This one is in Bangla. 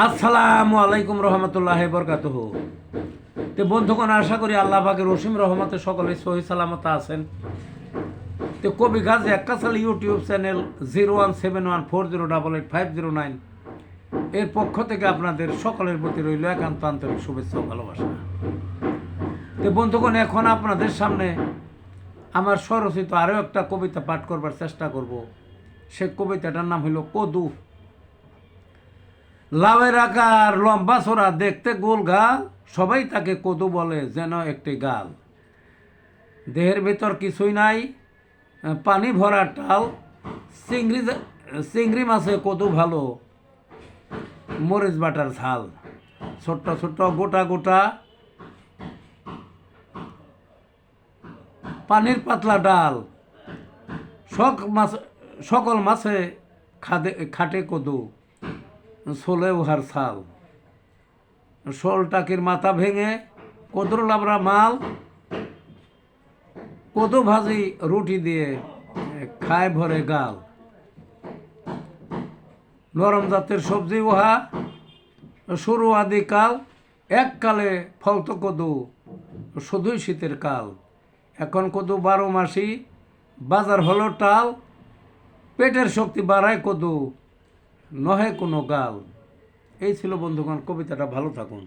আসসালামু আলাইকুম রহমতুল্লাহ বরকাতুহ। তো বন্ধুগণ, আশা করি আল্লাহ পাকের রসিম রহমতে সকলে সহি সালামত আছেন। তো কবি গাজী এক্কাসাল ইউটিউব চ্যানেল 017140885009 এর পক্ষ থেকে আপনাদের সকলের প্রতি রইল একান্ত আন্তরিক শুভেচ্ছা ও ভালোবাসা। তো বন্ধুগণ, এখন আপনাদের সামনে আমার স্বরচিত আরও একটা কবিতা পাঠ করবার চেষ্টা করব। সে কবিতাটার নাম হলো কদু। লাউয়ের আকার লম্বা ছোড়া, দেখতে গোল গাল, সবাই তাকে কদু বলে যেন একটি গাল। দেহের ভেতর কিছুই নাই, পানি ভরা টাল, চিংড়ি মাছে কদু ভালো, মরিচ বাটার ঝাল। ছোট্ট ছোট্ট গোটা গোটা, পানির পাতলা ডাল, সকল মাছে খাটে কদু, ছোলে উহার ছাল। শোল টাকির মাথা ভেঙে কদুর লাবড়া মাল, কদু ভাজি রুটি দিয়ে খায় ভরে গাল। নরম জাতের সবজি উহা, শুরু আদিকাল, এককালে ফলত কদু, শুধুই শীতের কাল। এখন কদু 12 মাসি, বাজার হলো টাল, পেটের শক্তি বাড়ায় কদু, নহে কোনো গাল। এই ছিল বন্ধুগণ কবিতাটা। ভালো থাকুন।